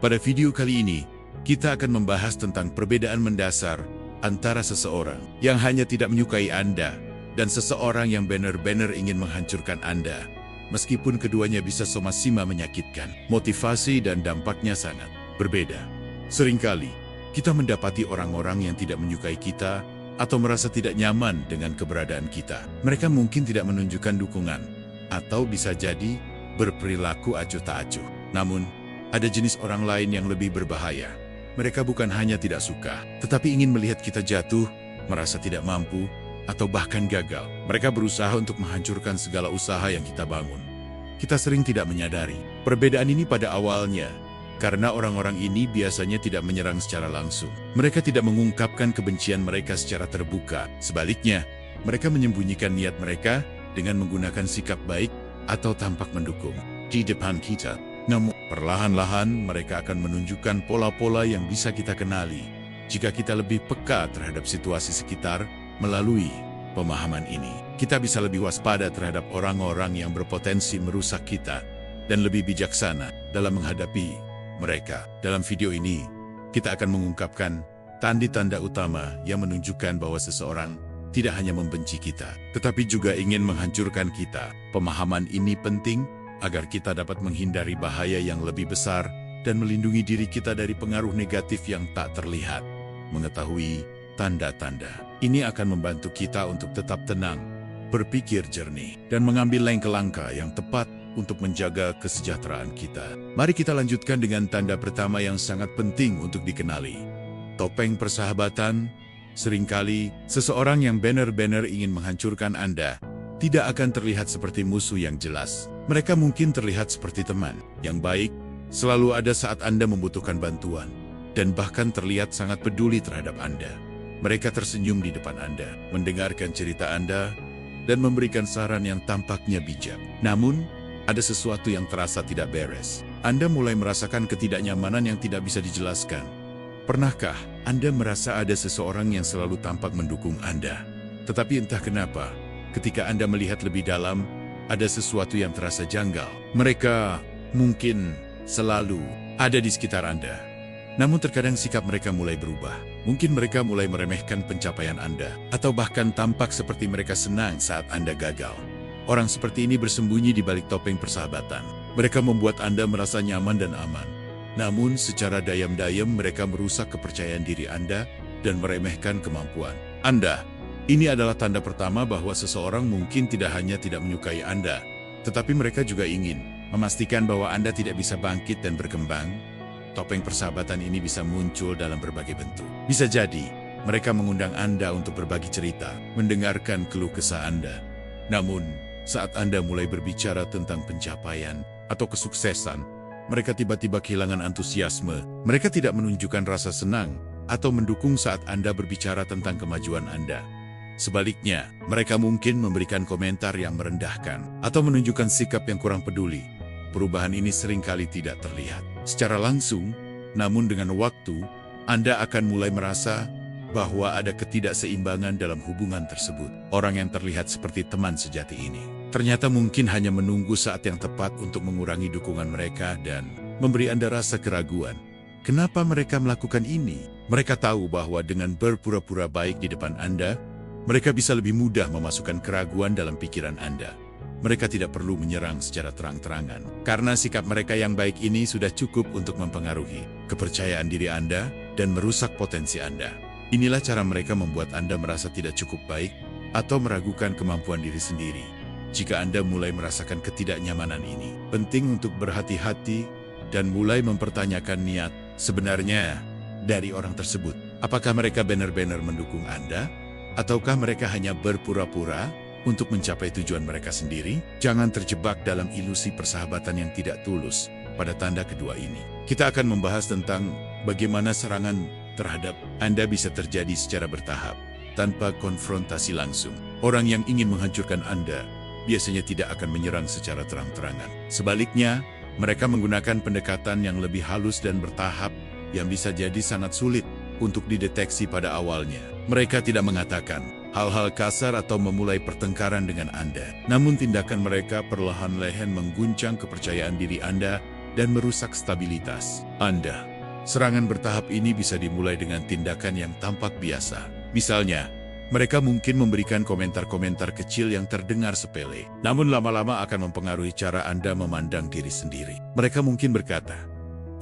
Pada video kali ini, kita akan membahas tentang perbedaan mendasar antara seseorang yang hanya tidak menyukai Anda dan seseorang yang benar-benar ingin menghancurkan Anda. Meskipun keduanya bisa sama-sama menyakitkan, motivasi dan dampaknya sangat berbeda. Seringkali, kita mendapati orang-orang yang tidak menyukai kita atau merasa tidak nyaman dengan keberadaan kita. Mereka mungkin tidak menunjukkan dukungan, atau bisa jadi berperilaku acuh tak acuh. Namun, ada jenis orang lain yang lebih berbahaya. Mereka bukan hanya tidak suka, tetapi ingin melihat kita jatuh, merasa tidak mampu, atau bahkan gagal. Mereka berusaha untuk menghancurkan segala usaha yang kita bangun. Kita sering tidak menyadari perbedaan ini pada awalnya, karena orang-orang ini biasanya tidak menyerang secara langsung. Mereka tidak mengungkapkan kebencian mereka secara terbuka. Sebaliknya, mereka menyembunyikan niat mereka dengan menggunakan sikap baik atau tampak mendukung di depan kita. Namun, perlahan-lahan mereka akan menunjukkan pola-pola yang bisa kita kenali jika kita lebih peka terhadap situasi sekitar. Melalui pemahaman ini, kita bisa lebih waspada terhadap orang-orang yang berpotensi merusak kita dan lebih bijaksana dalam menghadapi mereka. Dalam video ini, kita akan mengungkapkan tanda-tanda utama yang menunjukkan bahwa seseorang tidak hanya membenci kita, tetapi juga ingin menghancurkan kita. Pemahaman ini penting agar kita dapat menghindari bahaya yang lebih besar dan melindungi diri kita dari pengaruh negatif yang tak terlihat. Mengetahui tanda-tanda ini akan membantu kita untuk tetap tenang, berpikir jernih, dan mengambil langkah-langkah yang tepat untuk menjaga kesejahteraan kita. Mari kita lanjutkan dengan tanda pertama yang sangat penting untuk dikenali. Topeng persahabatan. Seringkali, seseorang yang benar-benar ingin menghancurkan Anda tidak akan terlihat seperti musuh yang jelas. Mereka mungkin terlihat seperti teman yang baik, selalu ada saat Anda membutuhkan bantuan, dan bahkan terlihat sangat peduli terhadap Anda. Mereka tersenyum di depan Anda, mendengarkan cerita Anda, dan memberikan saran yang tampaknya bijak. Namun, ada sesuatu yang terasa tidak beres. Anda mulai merasakan ketidaknyamanan yang tidak bisa dijelaskan. Pernahkah Anda merasa ada seseorang yang selalu tampak mendukung Anda? Tetapi entah kenapa, ketika Anda melihat lebih dalam, ada sesuatu yang terasa janggal. Mereka mungkin selalu ada di sekitar Anda. Namun terkadang sikap mereka mulai berubah. Mungkin mereka mulai meremehkan pencapaian Anda, atau bahkan tampak seperti mereka senang saat Anda gagal. Orang seperti ini bersembunyi di balik topeng persahabatan. Mereka membuat Anda merasa nyaman dan aman. Namun secara diam-diam mereka merusak kepercayaan diri Anda dan meremehkan kemampuan Anda. Ini adalah tanda pertama bahwa seseorang mungkin tidak hanya tidak menyukai Anda, tetapi mereka juga ingin memastikan bahwa Anda tidak bisa bangkit dan berkembang. Topeng persahabatan ini bisa muncul dalam berbagai bentuk. Bisa jadi, mereka mengundang Anda untuk berbagi cerita, mendengarkan keluh kesah Anda. Namun, saat Anda mulai berbicara tentang pencapaian atau kesuksesan, mereka tiba-tiba kehilangan antusiasme. Mereka tidak menunjukkan rasa senang atau mendukung saat Anda berbicara tentang kemajuan Anda. Sebaliknya, mereka mungkin memberikan komentar yang merendahkan atau menunjukkan sikap yang kurang peduli. Perubahan ini seringkali tidak terlihat secara langsung, namun dengan waktu, Anda akan mulai merasa bahwa ada ketidakseimbangan dalam hubungan tersebut. Orang yang terlihat seperti teman sejati ini ternyata mungkin hanya menunggu saat yang tepat untuk mengurangi dukungan mereka dan memberi Anda rasa keraguan. Kenapa mereka melakukan ini? Mereka tahu bahwa dengan berpura-pura baik di depan Anda, mereka bisa lebih mudah memasukkan keraguan dalam pikiran Anda. Mereka tidak perlu menyerang secara terang-terangan, karena sikap mereka yang baik ini sudah cukup untuk mempengaruhi kepercayaan diri Anda dan merusak potensi Anda. Inilah cara mereka membuat Anda merasa tidak cukup baik atau meragukan kemampuan diri sendiri. Jika Anda mulai merasakan ketidaknyamanan ini, penting untuk berhati-hati dan mulai mempertanyakan niat sebenarnya dari orang tersebut. Apakah mereka benar-benar mendukung Anda? Ataukah mereka hanya berpura-pura untuk mencapai tujuan mereka sendiri? Jangan terjebak dalam ilusi persahabatan yang tidak tulus pada tanda kedua ini. Kita akan membahas tentang bagaimana serangan terhadap Anda bisa terjadi secara bertahap, tanpa konfrontasi langsung. Orang yang ingin menghancurkan Anda biasanya tidak akan menyerang secara terang-terangan. Sebaliknya, mereka menggunakan pendekatan yang lebih halus dan bertahap yang bisa jadi sangat sulit untuk dideteksi pada awalnya. Mereka tidak mengatakan hal-hal kasar atau memulai pertengkaran dengan Anda. Namun tindakan mereka perlahan-lahan mengguncang kepercayaan diri Anda dan merusak stabilitas Anda. Serangan bertahap ini bisa dimulai dengan tindakan yang tampak biasa. Misalnya, mereka mungkin memberikan komentar-komentar kecil yang terdengar sepele, namun lama-lama akan mempengaruhi cara Anda memandang diri sendiri. Mereka mungkin berkata,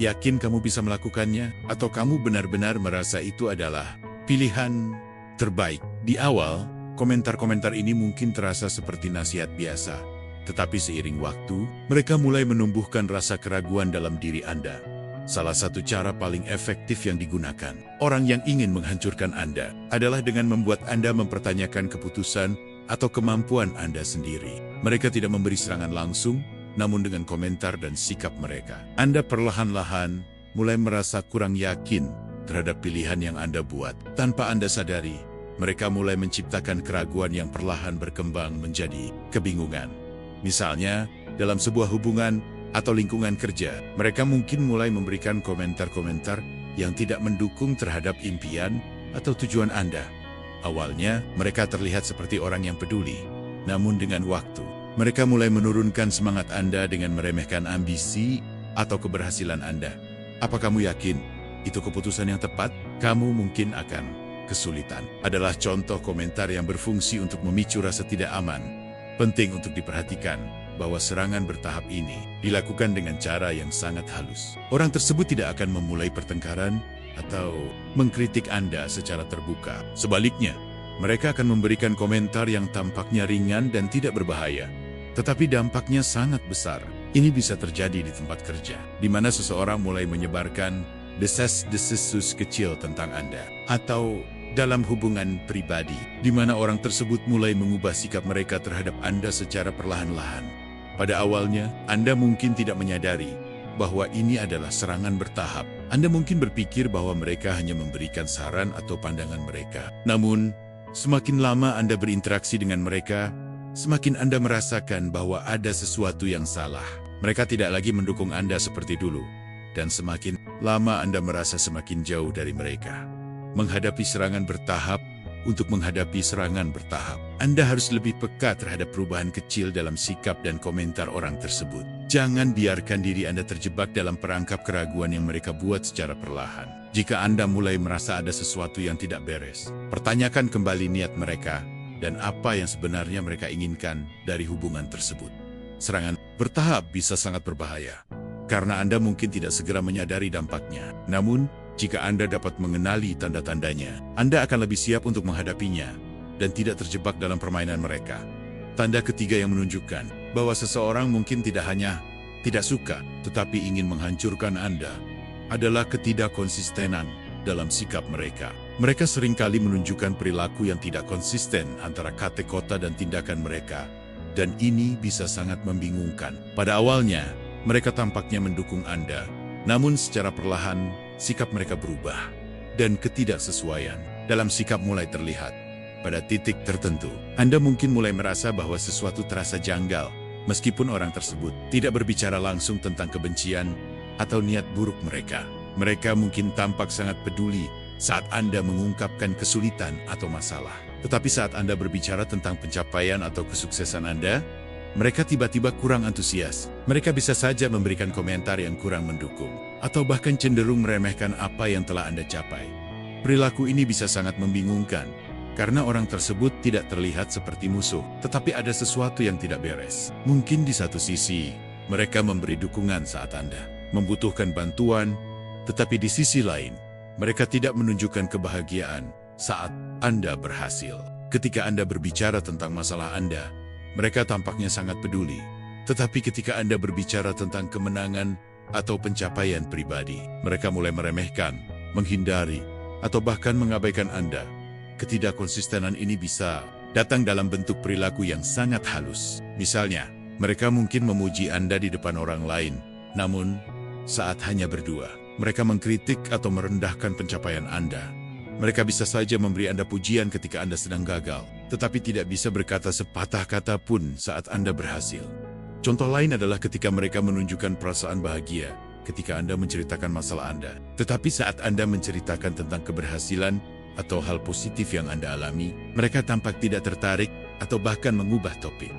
"Yakin kamu bisa melakukannya?" Atau kamu benar-benar merasa itu adalah pilihan terbaik. Di awal, komentar-komentar ini mungkin terasa seperti nasihat biasa, tetapi seiring waktu, mereka mulai menumbuhkan rasa keraguan dalam diri Anda. Salah satu cara paling efektif yang digunakan orang yang ingin menghancurkan Anda adalah dengan membuat Anda mempertanyakan keputusan atau kemampuan Anda sendiri. Mereka tidak memberi serangan langsung, namun dengan komentar dan sikap mereka, Anda perlahan-lahan mulai merasa kurang yakin terhadap pilihan yang Anda buat. Tanpa Anda sadari, mereka mulai menciptakan keraguan yang perlahan berkembang menjadi kebingungan. Misalnya, dalam sebuah hubungan atau lingkungan kerja, mereka mungkin mulai memberikan komentar-komentar yang tidak mendukung terhadap impian atau tujuan Anda. Awalnya, mereka terlihat seperti orang yang peduli. Namun dengan waktu, mereka mulai menurunkan semangat Anda dengan meremehkan ambisi atau keberhasilan Anda. Apa kamu yakin itu keputusan yang tepat? Kamu mungkin akan kesulitan. Adalah contoh komentar yang berfungsi untuk memicu rasa tidak aman. Penting untuk diperhatikan bahwa serangan bertahap ini dilakukan dengan cara yang sangat halus. Orang tersebut tidak akan memulai pertengkaran atau mengkritik Anda secara terbuka. Sebaliknya, mereka akan memberikan komentar yang tampaknya ringan dan tidak berbahaya, tetapi dampaknya sangat besar. Ini bisa terjadi di tempat kerja, di mana seseorang mulai menyebarkan desas-desus kecil tentang Anda, atau dalam hubungan pribadi, di mana orang tersebut mulai mengubah sikap mereka terhadap Anda secara perlahan-lahan. Pada awalnya, Anda mungkin tidak menyadari bahwa ini adalah serangan bertahap. Anda mungkin berpikir bahwa mereka hanya memberikan saran atau pandangan mereka. Namun, semakin lama Anda berinteraksi dengan mereka, semakin Anda merasakan bahwa ada sesuatu yang salah. Mereka tidak lagi mendukung Anda seperti dulu, dan semakin lama Anda merasa semakin jauh dari mereka. Menghadapi serangan bertahap. Untuk menghadapi serangan bertahap, Anda harus lebih peka terhadap perubahan kecil dalam sikap dan komentar orang tersebut. Jangan biarkan diri Anda terjebak dalam perangkap keraguan yang mereka buat secara perlahan. Jika Anda mulai merasa ada sesuatu yang tidak beres, pertanyakan kembali niat mereka dan apa yang sebenarnya mereka inginkan dari hubungan tersebut. Serangan bertahap bisa sangat berbahaya, karena Anda mungkin tidak segera menyadari dampaknya. Namun, jika Anda dapat mengenali tanda-tandanya, Anda akan lebih siap untuk menghadapinya dan tidak terjebak dalam permainan mereka. Tanda ketiga yang menunjukkan bahwa seseorang mungkin tidak hanya tidak suka, tetapi ingin menghancurkan Anda adalah ketidakkonsistenan dalam sikap mereka. Mereka seringkali menunjukkan perilaku yang tidak konsisten antara kata-kata dan tindakan mereka, dan ini bisa sangat membingungkan. Pada awalnya, mereka tampaknya mendukung Anda, namun secara perlahan, sikap mereka berubah, dan ketidaksesuaian dalam sikap mulai terlihat. Pada titik tertentu, Anda mungkin mulai merasa bahwa sesuatu terasa janggal, meskipun orang tersebut tidak berbicara langsung tentang kebencian atau niat buruk mereka. Mereka mungkin tampak sangat peduli saat Anda mengungkapkan kesulitan atau masalah. Tetapi saat Anda berbicara tentang pencapaian atau kesuksesan Anda, mereka tiba-tiba kurang antusias. Mereka bisa saja memberikan komentar yang kurang mendukung, atau bahkan cenderung meremehkan apa yang telah Anda capai. Perilaku ini bisa sangat membingungkan, karena orang tersebut tidak terlihat seperti musuh, tetapi ada sesuatu yang tidak beres. Mungkin di satu sisi, mereka memberi dukungan saat Anda membutuhkan bantuan, tetapi di sisi lain, mereka tidak menunjukkan kebahagiaan saat Anda berhasil. Ketika Anda berbicara tentang masalah Anda, mereka tampaknya sangat peduli. Tetapi ketika Anda berbicara tentang kemenangan atau pencapaian pribadi, mereka mulai meremehkan, menghindari, atau bahkan mengabaikan Anda. Ketidakkonsistenan ini bisa datang dalam bentuk perilaku yang sangat halus. Misalnya, mereka mungkin memuji Anda di depan orang lain, namun saat hanya berdua, mereka mengkritik atau merendahkan pencapaian Anda. Mereka bisa saja memberi Anda pujian ketika Anda sedang gagal, tetapi tidak bisa berkata sepatah kata pun saat Anda berhasil. Contoh lain adalah ketika mereka menunjukkan perasaan bahagia ketika Anda menceritakan masalah Anda. Tetapi saat Anda menceritakan tentang keberhasilan atau hal positif yang Anda alami, mereka tampak tidak tertarik atau bahkan mengubah topik.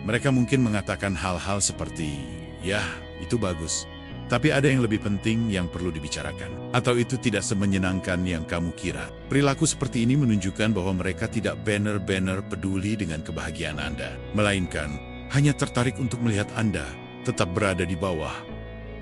Mereka mungkin mengatakan hal-hal seperti, "Ya, itu bagus. Tapi ada yang lebih penting yang perlu dibicarakan. Atau itu tidak semenyenangkan yang kamu kira. Perilaku seperti ini menunjukkan bahwa mereka tidak benar-benar peduli dengan kebahagiaan Anda. Melainkan, hanya tertarik untuk melihat Anda tetap berada di bawah.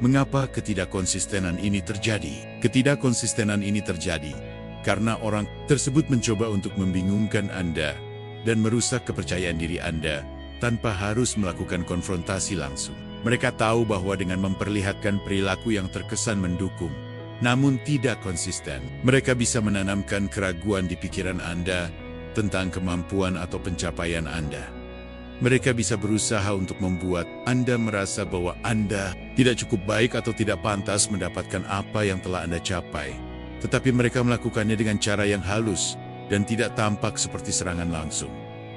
Mengapa ketidakkonsistenan ini terjadi? Ketidakkonsistenan ini terjadi karena orang tersebut mencoba untuk membingungkan Anda dan merusak kepercayaan diri Anda tanpa harus melakukan konfrontasi langsung. Mereka tahu bahwa dengan memperlihatkan perilaku yang terkesan mendukung, namun tidak konsisten, mereka bisa menanamkan keraguan di pikiran Anda tentang kemampuan atau pencapaian Anda. Mereka bisa berusaha untuk membuat Anda merasa bahwa Anda tidak cukup baik atau tidak pantas mendapatkan apa yang telah Anda capai. Tetapi mereka melakukannya dengan cara yang halus dan tidak tampak seperti serangan langsung.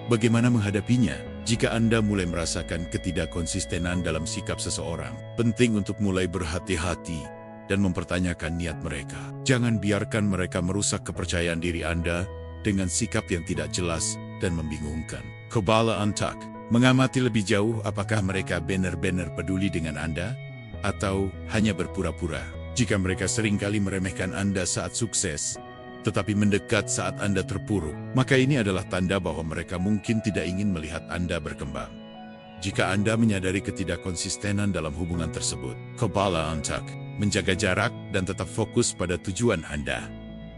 Bagaimana menghadapinya? Jika Anda mulai merasakan ketidakkonsistenan dalam sikap seseorang, penting untuk mulai berhati-hati dan mempertanyakan niat mereka. Jangan biarkan mereka merusak kepercayaan diri Anda dengan sikap yang tidak jelas dan membingungkan. Kepala Antak, mengamati lebih jauh apakah mereka benar-benar peduli dengan Anda atau hanya berpura-pura. Jika mereka seringkali meremehkan Anda saat sukses, tetapi mendekat saat Anda terpuruk, maka ini adalah tanda bahwa mereka mungkin tidak ingin melihat Anda berkembang. Jika Anda menyadari ketidakkonsistenan dalam hubungan tersebut, kepala Antak, menjaga jarak dan tetap fokus pada tujuan Anda.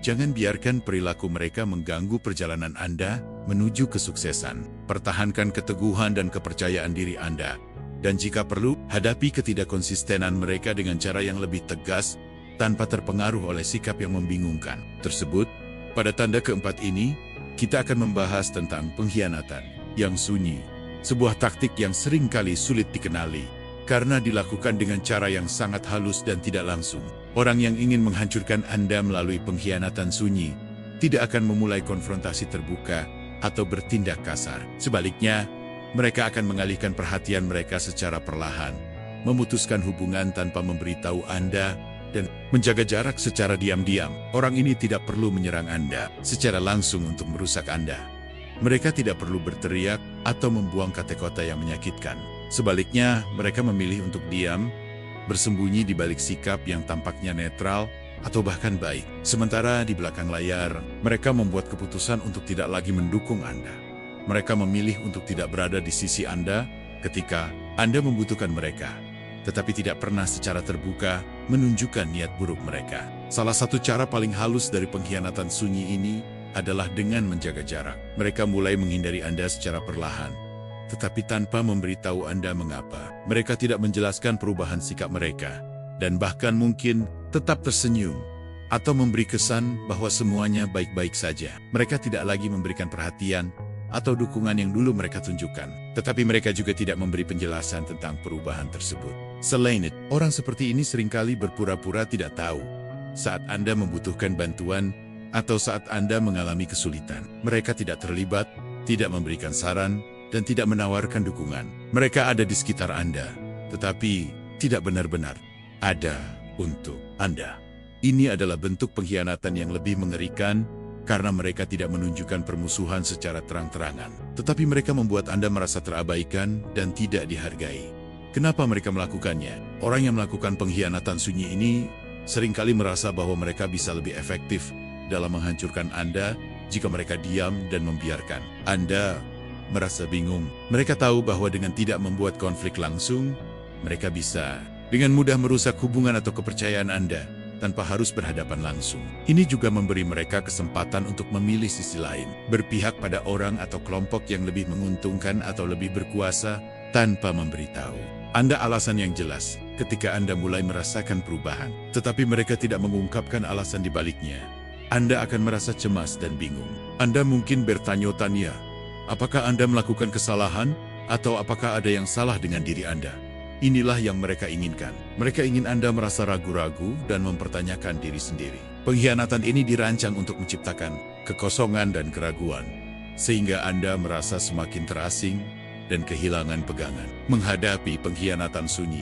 Jangan biarkan perilaku mereka mengganggu perjalanan Anda menuju kesuksesan. Pertahankan keteguhan dan kepercayaan diri Anda. Dan jika perlu, hadapi ketidakkonsistenan mereka dengan cara yang lebih tegas tanpa terpengaruh oleh sikap yang membingungkan tersebut. Pada tanda keempat ini, kita akan membahas tentang pengkhianatan yang sunyi, sebuah taktik yang seringkali sulit dikenali karena dilakukan dengan cara yang sangat halus dan tidak langsung. Orang yang ingin menghancurkan Anda melalui pengkhianatan sunyi tidak akan memulai konfrontasi terbuka atau bertindak kasar. Sebaliknya, mereka akan mengalihkan perhatian mereka secara perlahan, memutuskan hubungan tanpa memberitahu Anda, dan menjaga jarak secara diam-diam. Orang ini tidak perlu menyerang Anda secara langsung untuk merusak Anda. Mereka tidak perlu berteriak atau membuang kata-kata yang menyakitkan. Sebaliknya, mereka memilih untuk diam, bersembunyi di balik sikap yang tampaknya netral atau bahkan baik. Sementara di belakang layar, mereka membuat keputusan untuk tidak lagi mendukung Anda. Mereka memilih untuk tidak berada di sisi Anda ketika Anda membutuhkan mereka, tetapi tidak pernah secara terbuka menunjukkan niat buruk mereka. Salah satu cara paling halus dari pengkhianatan sunyi ini adalah dengan menjaga jarak. Mereka mulai menghindari Anda secara perlahan, tetapi tanpa memberitahu Anda mengapa. Mereka tidak menjelaskan perubahan sikap mereka, dan bahkan mungkin tetap tersenyum atau memberi kesan bahwa semuanya baik-baik saja. Mereka tidak lagi memberikan perhatian atau dukungan yang dulu mereka tunjukkan. Tetapi mereka juga tidak memberi penjelasan tentang perubahan tersebut. Selain itu, orang seperti ini seringkali berpura-pura tidak tahu saat Anda membutuhkan bantuan atau saat Anda mengalami kesulitan. Mereka tidak terlibat, tidak memberikan saran, dan tidak menawarkan dukungan. Mereka ada di sekitar Anda, tetapi tidak benar-benar ada untuk Anda. Ini adalah bentuk pengkhianatan yang lebih mengerikan, karena mereka tidak menunjukkan permusuhan secara terang-terangan, tetapi mereka membuat Anda merasa terabaikan dan tidak dihargai. Kenapa mereka melakukannya? Orang yang melakukan pengkhianatan sunyi ini seringkali merasa bahwa mereka bisa lebih efektif dalam menghancurkan Anda jika mereka diam dan membiarkan. Anda merasa bingung. Mereka tahu bahwa dengan tidak membuat konflik langsung, mereka bisa dengan mudah merusak hubungan atau kepercayaan Anda tanpa harus berhadapan langsung. Ini juga memberi mereka kesempatan untuk memilih sisi lain, berpihak pada orang atau kelompok yang lebih menguntungkan atau lebih berkuasa tanpa memberitahu Anda alasan yang jelas ketika Anda mulai merasakan perubahan. Tetapi mereka tidak mengungkapkan alasan di baliknya. Anda akan merasa cemas dan bingung. Anda mungkin bertanya-tanya, apakah Anda melakukan kesalahan atau apakah ada yang salah dengan diri Anda? Inilah yang mereka inginkan. Mereka ingin Anda merasa ragu-ragu dan mempertanyakan diri sendiri. Pengkhianatan ini dirancang untuk menciptakan kekosongan dan keraguan, sehingga Anda merasa semakin terasing dan kehilangan pegangan. Menghadapi pengkhianatan sunyi.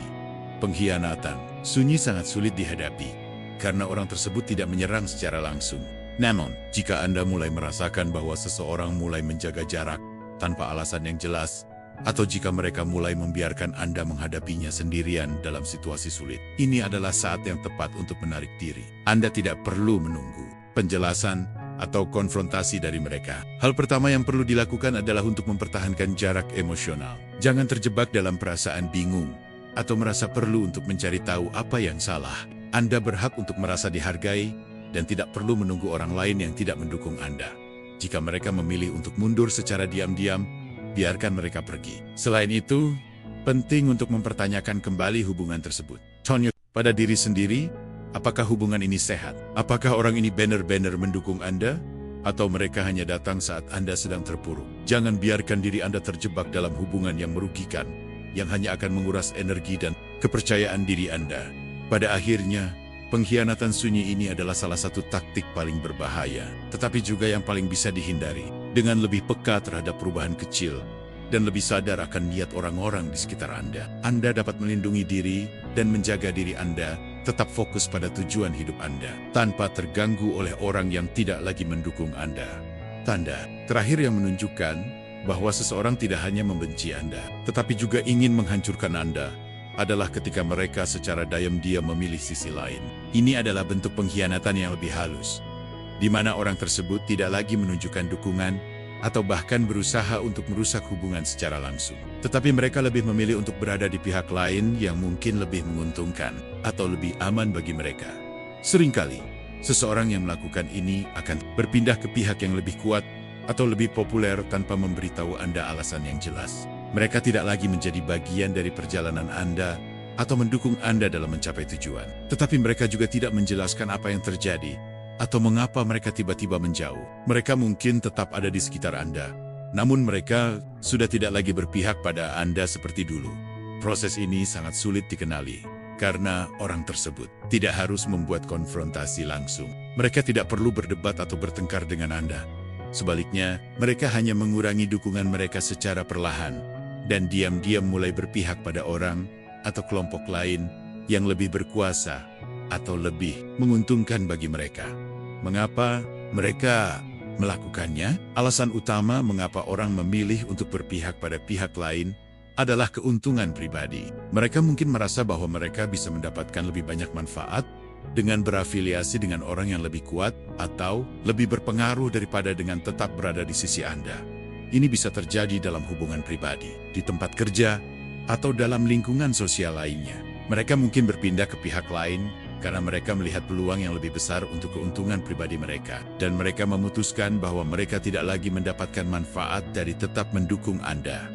Pengkhianatan sunyi sangat sulit dihadapi, karena orang tersebut tidak menyerang secara langsung. Namun, jika Anda mulai merasakan bahwa seseorang mulai menjaga jarak tanpa alasan yang jelas, atau jika mereka mulai membiarkan Anda menghadapinya sendirian dalam situasi sulit. Ini adalah saat yang tepat untuk menarik diri. Anda tidak perlu menunggu penjelasan atau konfrontasi dari mereka. Hal pertama yang perlu dilakukan adalah untuk mempertahankan jarak emosional. Jangan terjebak dalam perasaan bingung atau merasa perlu untuk mencari tahu apa yang salah. Anda berhak untuk merasa dihargai dan tidak perlu menunggu orang lain yang tidak mendukung Anda. Jika mereka memilih untuk mundur secara diam-diam, biarkan mereka pergi. Selain itu, penting untuk mempertanyakan kembali hubungan tersebut. Tanya pada diri sendiri, apakah hubungan ini sehat? Apakah orang ini benar-benar mendukung Anda? Atau mereka hanya datang saat Anda sedang terpuruk? Jangan biarkan diri Anda terjebak dalam hubungan yang merugikan, yang hanya akan menguras energi dan kepercayaan diri Anda. Pada akhirnya, pengkhianatan sunyi ini adalah salah satu taktik paling berbahaya, tetapi juga yang paling bisa dihindari. Dengan lebih peka terhadap perubahan kecil dan lebih sadar akan niat orang-orang di sekitar Anda dapat melindungi diri dan menjaga diri Anda tetap fokus pada tujuan hidup Anda, tanpa terganggu oleh orang yang tidak lagi mendukung Anda. Tanda terakhir yang menunjukkan bahwa seseorang tidak hanya membenci Anda, tetapi juga ingin menghancurkan Anda, adalah ketika mereka secara diam-diam memilih sisi lain. Ini adalah bentuk pengkhianatan yang lebih halus, di mana orang tersebut tidak lagi menunjukkan dukungan atau bahkan berusaha untuk merusak hubungan secara langsung. Tetapi mereka lebih memilih untuk berada di pihak lain yang mungkin lebih menguntungkan atau lebih aman bagi mereka. Seringkali, seseorang yang melakukan ini akan berpindah ke pihak yang lebih kuat atau lebih populer tanpa memberitahu Anda alasan yang jelas. Mereka tidak lagi menjadi bagian dari perjalanan Anda atau mendukung Anda dalam mencapai tujuan. Tetapi mereka juga tidak menjelaskan apa yang terjadi atau mengapa mereka tiba-tiba menjauh. Mereka mungkin tetap ada di sekitar Anda, namun mereka sudah tidak lagi berpihak pada Anda seperti dulu. Proses ini sangat sulit dikenali, karena orang tersebut tidak harus membuat konfrontasi langsung. Mereka tidak perlu berdebat atau bertengkar dengan Anda. Sebaliknya, mereka hanya mengurangi dukungan mereka secara perlahan, dan diam-diam mulai berpihak pada orang atau kelompok lain yang lebih berkuasa atau lebih menguntungkan bagi mereka. Mengapa mereka melakukannya? Alasan utama mengapa orang memilih untuk berpihak pada pihak lain adalah keuntungan pribadi. Mereka mungkin merasa bahwa mereka bisa mendapatkan lebih banyak manfaat dengan berafiliasi dengan orang yang lebih kuat atau lebih berpengaruh daripada dengan tetap berada di sisi Anda. Ini bisa terjadi dalam hubungan pribadi, di tempat kerja, atau dalam lingkungan sosial lainnya. Mereka mungkin berpindah ke pihak lain karena mereka melihat peluang yang lebih besar untuk keuntungan pribadi mereka, dan mereka memutuskan bahwa mereka tidak lagi mendapatkan manfaat dari tetap mendukung Anda.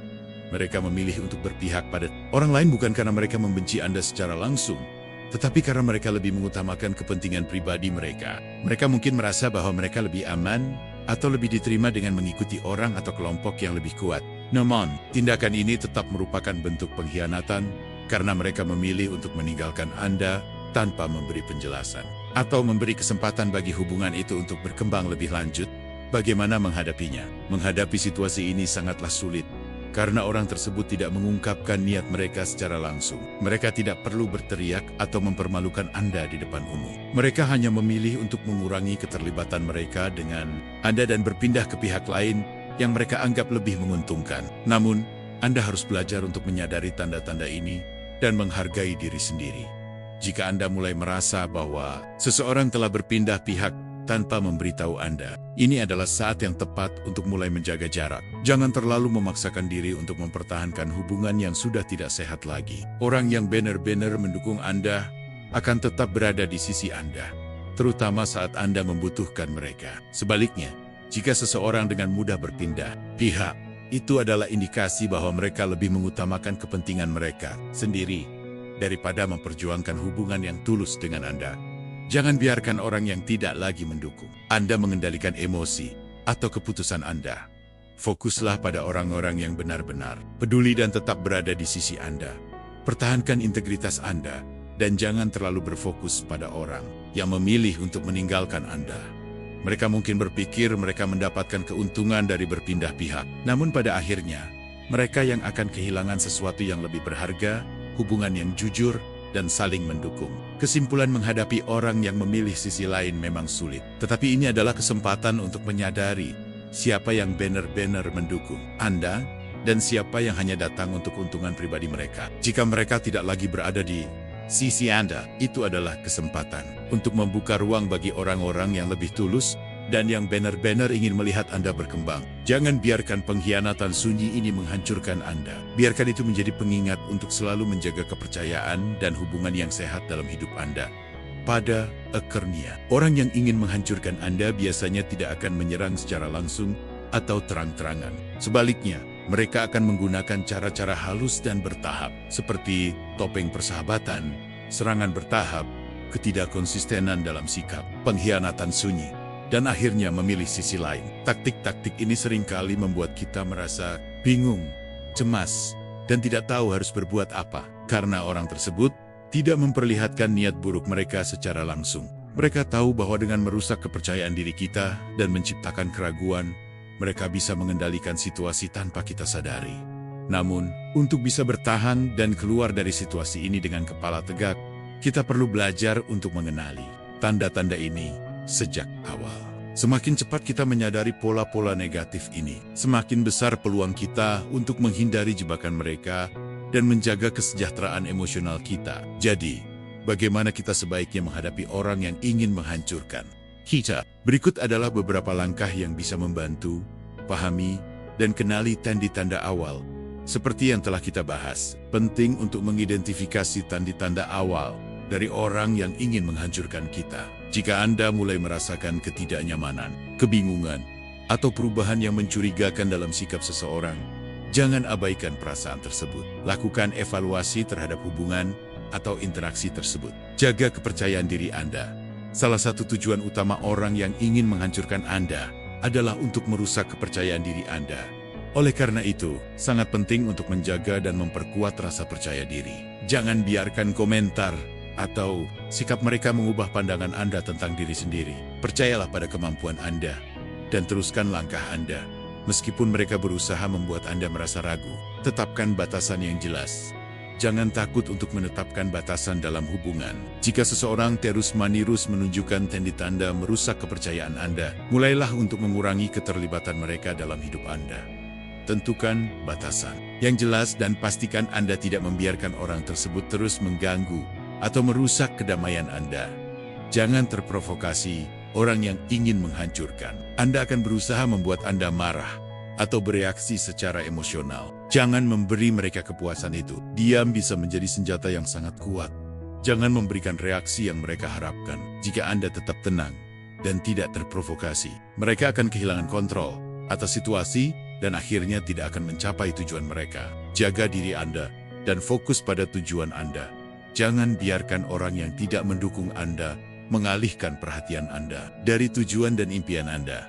Mereka memilih untuk berpihak pada orang lain bukan karena mereka membenci Anda secara langsung, tetapi karena mereka lebih mengutamakan kepentingan pribadi mereka. Mereka mungkin merasa bahwa mereka lebih aman atau lebih diterima dengan mengikuti orang atau kelompok yang lebih kuat. Namun, tindakan ini tetap merupakan bentuk pengkhianatan karena mereka memilih untuk meninggalkan Anda tanpa memberi penjelasan atau memberi kesempatan bagi hubungan itu untuk berkembang lebih lanjut. Bagaimana menghadapinya? Menghadapi situasi ini sangatlah sulit, karena orang tersebut tidak mengungkapkan niat mereka secara langsung. Mereka tidak perlu berteriak atau mempermalukan Anda di depan umum. Mereka hanya memilih untuk mengurangi keterlibatan mereka dengan Anda dan berpindah ke pihak lain yang mereka anggap lebih menguntungkan. Namun, Anda harus belajar untuk menyadari tanda-tanda ini dan menghargai diri sendiri. Jika Anda mulai merasa bahwa seseorang telah berpindah pihak tanpa memberitahu Anda, ini adalah saat yang tepat untuk mulai menjaga jarak. Jangan terlalu memaksakan diri untuk mempertahankan hubungan yang sudah tidak sehat lagi. Orang yang benar-benar mendukung Anda akan tetap berada di sisi Anda, terutama saat Anda membutuhkan mereka. Sebaliknya, jika seseorang dengan mudah berpindah pihak, itu adalah indikasi bahwa mereka lebih mengutamakan kepentingan mereka sendiri daripada memperjuangkan hubungan yang tulus dengan Anda. Jangan biarkan orang yang tidak lagi mendukung Anda mengendalikan emosi atau keputusan Anda. Fokuslah pada orang-orang yang benar-benar peduli dan tetap berada di sisi Anda. Pertahankan integritas Anda dan jangan terlalu berfokus pada orang yang memilih untuk meninggalkan Anda. Mereka mungkin berpikir mereka mendapatkan keuntungan dari berpindah pihak, namun pada akhirnya mereka yang akan kehilangan sesuatu yang lebih berharga, hubungan yang jujur, dan saling mendukung. Kesimpulan menghadapi orang yang memilih sisi lain memang sulit, tetapi ini adalah kesempatan untuk menyadari siapa yang benar-benar mendukung Anda dan siapa yang hanya datang untuk keuntungan pribadi mereka. Jika mereka tidak lagi berada di sisi Anda, itu adalah kesempatan untuk membuka ruang bagi orang-orang yang lebih tulus dan yang benar-benar ingin melihat Anda berkembang. Jangan biarkan pengkhianatan sunyi ini menghancurkan Anda. Biarkan itu menjadi pengingat untuk selalu menjaga kepercayaan dan hubungan yang sehat dalam hidup Anda. Pada akhirnya, orang yang ingin menghancurkan Anda biasanya tidak akan menyerang secara langsung atau terang-terangan. Sebaliknya, mereka akan menggunakan cara-cara halus dan bertahap, seperti topeng persahabatan, serangan bertahap, ketidakkonsistenan dalam sikap, pengkhianatan sunyi, dan akhirnya memilih sisi lain. Taktik-taktik ini seringkali membuat kita merasa bingung, cemas, dan tidak tahu harus berbuat apa, karena orang tersebut tidak memperlihatkan niat buruk mereka secara langsung. Mereka tahu bahwa dengan merusak kepercayaan diri kita dan menciptakan keraguan, mereka bisa mengendalikan situasi tanpa kita sadari. Namun, untuk bisa bertahan dan keluar dari situasi ini dengan kepala tegak, kita perlu belajar untuk mengenali tanda-tanda ini sejak awal. Semakin cepat kita menyadari pola-pola negatif ini, semakin besar peluang kita untuk menghindari jebakan mereka dan menjaga kesejahteraan emosional kita. Jadi, bagaimana kita sebaiknya menghadapi orang yang ingin menghancurkan kita? Berikut adalah beberapa langkah yang bisa membantu, pahami, dan kenali tanda-tanda awal. Seperti yang telah kita bahas, penting untuk mengidentifikasi tanda-tanda awal dari orang yang ingin menghancurkan kita. Jika Anda mulai merasakan ketidaknyamanan, kebingungan, atau perubahan yang mencurigakan dalam sikap seseorang, jangan abaikan perasaan tersebut. Lakukan evaluasi terhadap hubungan atau interaksi tersebut. Jaga kepercayaan diri Anda. Salah satu tujuan utama orang yang ingin menghancurkan Anda adalah untuk merusak kepercayaan diri Anda. Oleh karena itu, sangat penting untuk menjaga dan memperkuat rasa percaya diri. Jangan biarkan komentar atau sikap mereka mengubah pandangan Anda tentang diri sendiri. Percayalah pada kemampuan Anda dan teruskan langkah Anda. Meskipun mereka berusaha membuat Anda merasa ragu, tetapkan batasan yang jelas. Jangan takut untuk menetapkan batasan dalam hubungan. Jika seseorang terus-menerus menunjukkan tanda-tanda merusak kepercayaan Anda, mulailah untuk mengurangi keterlibatan mereka dalam hidup Anda. Tentukan batasan yang jelas dan pastikan Anda tidak membiarkan orang tersebut terus mengganggu atau merusak kedamaian Anda. Jangan terprovokasi orang yang ingin menghancurkan. Anda akan berusaha membuat Anda marah atau bereaksi secara emosional. Jangan memberi mereka kepuasan itu. Diam bisa menjadi senjata yang sangat kuat. Jangan memberikan reaksi yang mereka harapkan. Jika Anda tetap tenang dan tidak terprovokasi, mereka akan kehilangan kontrol atas situasi dan akhirnya tidak akan mencapai tujuan mereka. Jaga diri Anda dan fokus pada tujuan Anda. Jangan biarkan orang yang tidak mendukung Anda mengalihkan perhatian Anda dari tujuan dan impian Anda.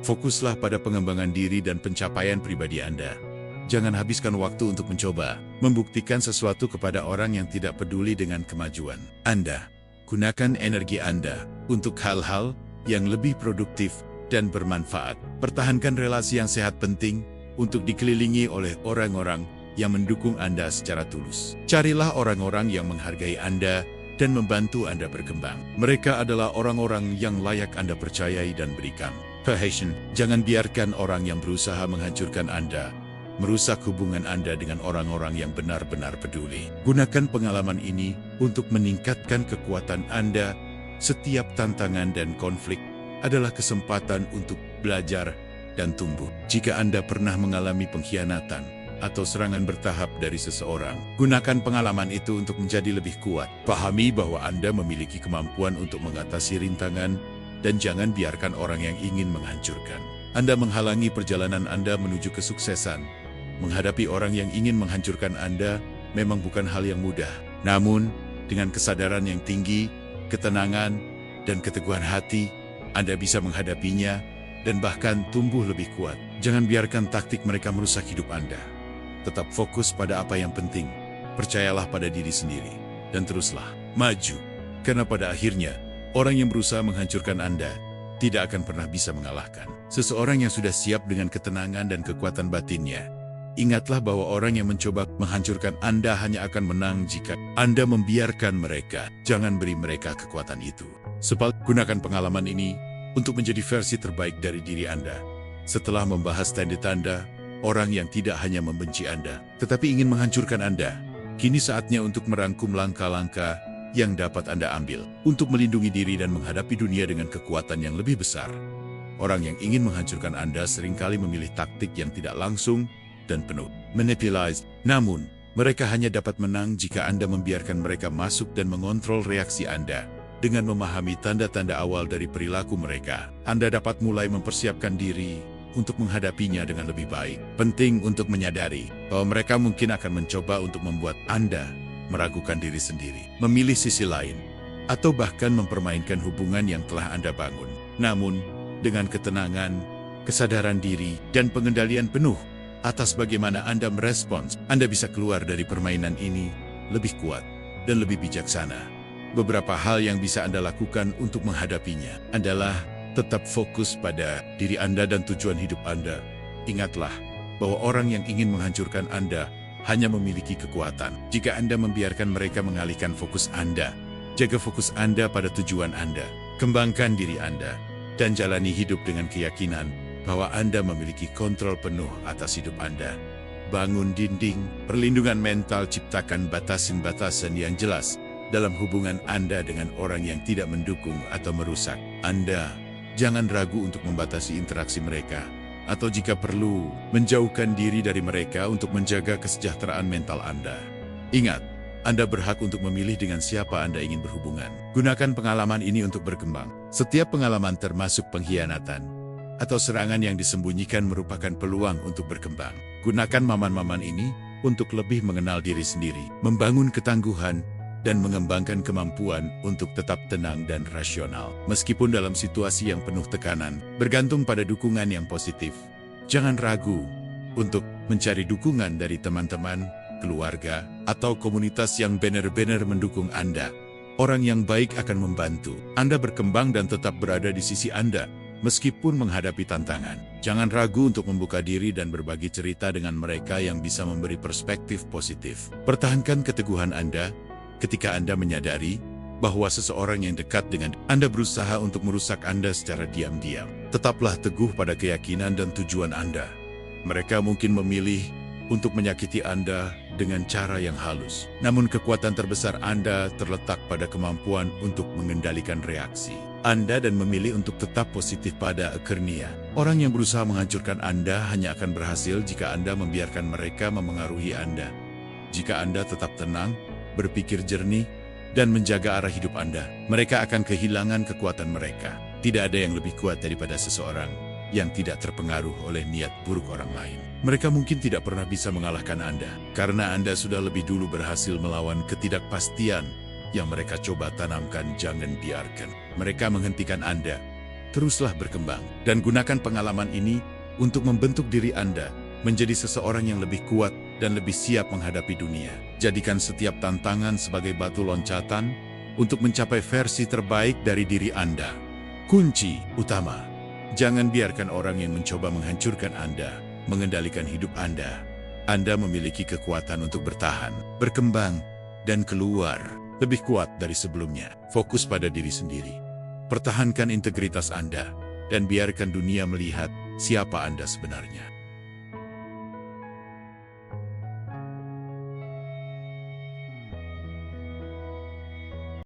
Fokuslah pada pengembangan diri dan pencapaian pribadi Anda. Jangan habiskan waktu untuk mencoba membuktikan sesuatu kepada orang yang tidak peduli dengan kemajuan Anda. Gunakan energi Anda untuk hal-hal yang lebih produktif dan bermanfaat. Pertahankan relasi yang sehat penting untuk dikelilingi oleh orang-orang yang mendukung Anda secara tulus. Carilah orang-orang yang menghargai Anda dan membantu Anda berkembang. Mereka adalah orang-orang yang layak Anda percayai dan berikan perhatian. Jangan biarkan orang yang berusaha menghancurkan Anda merusak hubungan Anda dengan orang-orang yang benar-benar peduli. Gunakan pengalaman ini untuk meningkatkan kekuatan Anda. Setiap tantangan dan konflik adalah kesempatan untuk belajar dan tumbuh. Jika Anda pernah mengalami pengkhianatan atau serangan bertahap dari seseorang, gunakan pengalaman itu untuk menjadi lebih kuat. Pahami bahwa Anda memiliki kemampuan untuk mengatasi rintangan dan jangan biarkan orang yang ingin menghancurkan Anda menghalangi perjalanan Anda menuju kesuksesan. Menghadapi orang yang ingin menghancurkan Anda memang bukan hal yang mudah. Namun, dengan kesadaran yang tinggi, ketenangan, dan keteguhan hati, Anda bisa menghadapinya dan bahkan tumbuh lebih kuat. Jangan biarkan taktik mereka merusak hidup Anda. Tetap fokus pada apa yang penting. Percayalah pada diri sendiri. Dan teruslah maju. Karena pada akhirnya, orang yang berusaha menghancurkan Anda tidak akan pernah bisa mengalahkan seseorang yang sudah siap dengan ketenangan dan kekuatan batinnya. Ingatlah bahwa orang yang mencoba menghancurkan Anda hanya akan menang jika Anda membiarkan mereka. Jangan beri mereka kekuatan itu. Gunakan pengalaman ini untuk menjadi versi terbaik dari diri Anda. Setelah membahas tanda-tanda orang yang tidak hanya membenci Anda, tetapi ingin menghancurkan Anda. Kini saatnya untuk merangkum langkah-langkah yang dapat Anda ambil untuk melindungi diri dan menghadapi dunia dengan kekuatan yang lebih besar. Orang yang ingin menghancurkan Anda seringkali memilih taktik yang tidak langsung dan penuh manipulasi. Namun, mereka hanya dapat menang jika Anda membiarkan mereka masuk dan mengontrol reaksi Anda. Dengan memahami tanda-tanda awal dari perilaku mereka, Anda dapat mulai mempersiapkan diri untuk menghadapinya dengan lebih baik. Penting untuk menyadari bahwa mereka mungkin akan mencoba untuk membuat Anda meragukan diri sendiri, memilih sisi lain, atau bahkan mempermainkan hubungan yang telah Anda bangun. Namun, dengan ketenangan, kesadaran diri, dan pengendalian penuh atas bagaimana Anda merespons, Anda bisa keluar dari permainan ini lebih kuat dan lebih bijaksana. Beberapa hal yang bisa Anda lakukan untuk menghadapinya adalah tetap fokus pada diri Anda dan tujuan hidup Anda. Ingatlah bahwa orang yang ingin menghancurkan Anda hanya memiliki kekuatan jika Anda membiarkan mereka mengalihkan fokus Anda. Jaga fokus Anda pada tujuan Anda, kembangkan diri Anda, dan jalani hidup dengan keyakinan bahwa Anda memiliki kontrol penuh atas hidup Anda. Bangun dinding perlindungan mental, ciptakan batasan-batasan yang jelas dalam hubungan Anda dengan orang yang tidak mendukung atau merusak Anda. Jangan ragu untuk membatasi interaksi mereka, atau jika perlu, menjauhkan diri dari mereka untuk menjaga kesejahteraan mental Anda. Ingat, Anda berhak untuk memilih dengan siapa Anda ingin berhubungan. Gunakan pengalaman ini untuk berkembang. Setiap pengalaman termasuk pengkhianatan atau serangan yang disembunyikan merupakan peluang untuk berkembang. Gunakan momen-momen ini untuk lebih mengenal diri sendiri, membangun ketangguhan, dan mengembangkan kemampuan untuk tetap tenang dan rasional. Meskipun dalam situasi yang penuh tekanan, bergantung pada dukungan yang positif. Jangan ragu untuk mencari dukungan dari teman-teman, keluarga, atau komunitas yang benar-benar mendukung Anda. Orang yang baik akan membantu Anda berkembang dan tetap berada di sisi Anda, meskipun menghadapi tantangan. Jangan ragu untuk membuka diri dan berbagi cerita dengan mereka yang bisa memberi perspektif positif. Pertahankan keteguhan Anda ketika Anda menyadari bahwa seseorang yang dekat dengan Anda berusaha untuk merusak Anda secara diam-diam. Tetaplah teguh pada keyakinan dan tujuan Anda. Mereka mungkin memilih untuk menyakiti Anda dengan cara yang halus. Namun kekuatan terbesar Anda terletak pada kemampuan untuk mengendalikan reaksi Anda dan memilih untuk tetap positif pada akhirnya. Orang yang berusaha menghancurkan Anda hanya akan berhasil jika Anda membiarkan mereka memengaruhi Anda. Jika Anda tetap tenang, berpikir jernih, dan menjaga arah hidup Anda, mereka akan kehilangan kekuatan mereka. Tidak ada yang lebih kuat daripada seseorang yang tidak terpengaruh oleh niat buruk orang lain. Mereka mungkin tidak pernah bisa mengalahkan Anda, karena Anda sudah lebih dulu berhasil melawan ketidakpastian yang mereka coba tanamkan. Jangan biarkan mereka menghentikan Anda. Teruslah berkembang, dan gunakan pengalaman ini untuk membentuk diri Anda menjadi seseorang yang lebih kuat dan lebih siap menghadapi dunia. Jadikan setiap tantangan sebagai batu loncatan untuk mencapai versi terbaik dari diri Anda. Kunci utama: jangan biarkan orang yang mencoba menghancurkan Anda mengendalikan hidup Anda. Anda memiliki kekuatan untuk bertahan, berkembang, dan keluar lebih kuat dari sebelumnya. Fokus pada diri sendiri. Pertahankan integritas Anda, dan biarkan dunia melihat siapa Anda sebenarnya.